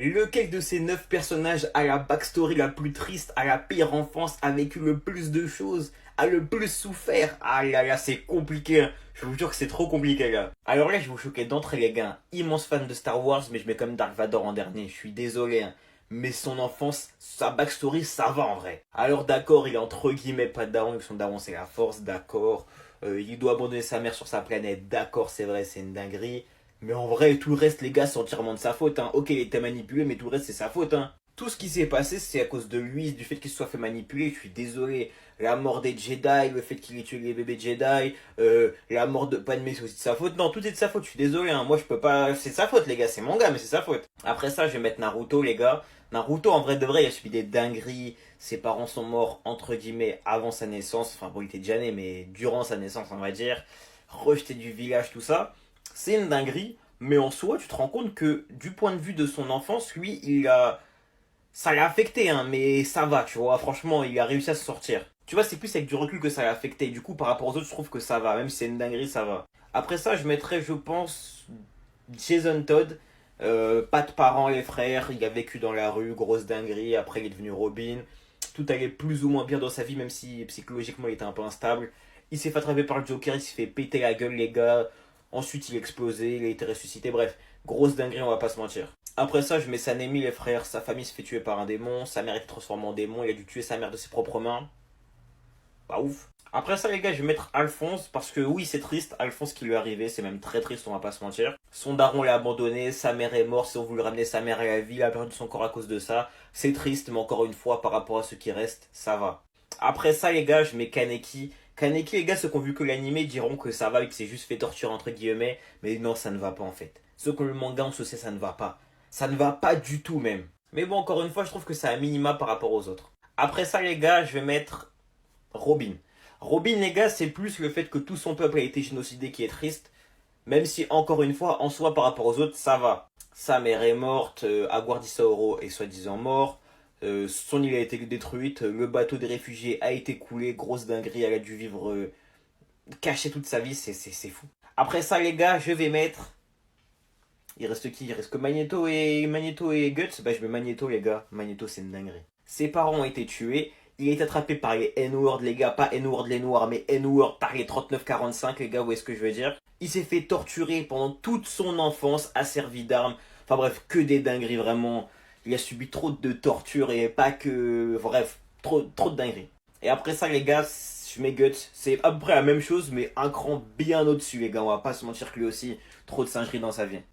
Lequel de ces 9 personnages a la backstory la plus triste, a la pire enfance, a vécu le plus de choses, a le plus souffert? Ah là là, c'est compliqué, hein. Je vous jure que c'est trop compliqué là. Alors là, je vais vous choquer d'entrée les gars. Immense fan de Star Wars, mais je mets quand même Dark Vador en dernier. Je suis désolé, hein. Mais son enfance, sa backstory, ça va en vrai. Alors d'accord, il est entre guillemets pas de daron, vu que son daron c'est la force, d'accord. Il doit abandonner sa mère sur sa planète, d'accord, c'est vrai, c'est une dinguerie. Mais en vrai, tout le reste, les gars, c'est entièrement de sa faute, hein. Ok, il était manipulé, mais tout le reste, c'est sa faute, hein. Tout ce qui s'est passé, c'est à cause de lui, du fait qu'il se soit fait manipuler. Je suis désolé. La mort des Jedi, le fait qu'il ait tué les bébés Jedi, la mort de Padmé, c'est aussi de sa faute. Non, tout est de sa faute. Je suis désolé, hein. Moi, je peux pas. C'est de sa faute, les gars. C'est mon gars, mais c'est sa faute. Après ça, je vais mettre Naruto, les gars. Naruto, en vrai de vrai, il a subi des dingueries. Ses parents sont morts, entre guillemets, avant sa naissance. Enfin, bon, il était déjà né, mais durant sa naissance, on va dire. Rejeté du village, tout ça. C'est une dinguerie. Mais en soi, tu te rends compte que du point de vue de son enfance, lui, ça l'a affecté, hein, mais ça va, tu vois. Franchement, il a réussi à se sortir. Tu vois, c'est plus avec du recul que ça l'a affecté. Du coup, par rapport aux autres, je trouve que ça va. Même si c'est une dinguerie, ça va. Après ça, je mettrais, je pense, Jason Todd. Pas de parents, les frères. Il a vécu dans la rue, grosse dinguerie. Après, il est devenu Robin. Tout allait plus ou moins bien dans sa vie, même si psychologiquement, il était un peu instable. Il s'est fait attraper par le Joker, il s'est fait péter la gueule, les gars. Ensuite, il a explosé, il a été ressuscité. Bref, grosse dinguerie, on va pas se mentir. Après ça, je mets Sanemi, les frères. Sa famille se fait tuer par un démon. Sa mère a été transformée en démon. Il a dû tuer sa mère de ses propres mains. Pas ouf. Après ça, les gars, je vais mettre Alphonse. Parce que oui, c'est triste. Alphonse, ce qui lui est arrivé, c'est même très triste, on va pas se mentir. Son daron l'a abandonné. Sa mère est morte. Si on voulait ramener sa mère à la vie, il a perdu son corps à cause de ça. C'est triste, mais encore une fois, par rapport à ce qui reste, ça va. Après ça, les gars, je mets Kaneki. Kaneki, les gars, ceux qui ont vu que l'animé diront que ça va et que c'est juste fait torture entre guillemets. Mais non, ça ne va pas en fait. Ceux qui ont le manga, on se sait, ça ne va pas. Ça ne va pas du tout même. Mais bon, encore une fois, je trouve que c'est un minima par rapport aux autres. Après ça, les gars, je vais mettre Robin. Robin, les gars, c'est plus le fait que tout son peuple a été génocidé qui est triste. Même si, encore une fois, en soi, par rapport aux autres, ça va. Sa mère est morte, Aguardisauro est soi-disant mort, son île a été détruite, le bateau des réfugiés a été coulé, grosse dinguerie, elle a dû vivre caché toute sa vie, c'est fou. Après ça, les gars, je vais mettre. Il reste qui? Il reste que Magneto et Guts. Bah, je mets Magneto, les gars. Magneto, c'est une dinguerie. Ses parents ont été tués. Il est attrapé par les N-word, les gars. Pas N-word les noirs, mais N-word par les 39-45, les gars. Où est-ce que je veux dire? Il s'est fait torturer pendant toute son enfance, asservi d'armes. Enfin bref, que des dingueries, vraiment. Il a subi trop de tortures et pas que. Bref, trop de dingueries. Et après ça, les gars, je mets Guts. C'est à peu près la même chose, mais un cran bien au-dessus, les gars. On va pas se mentir que lui aussi, trop de singerie dans sa vie.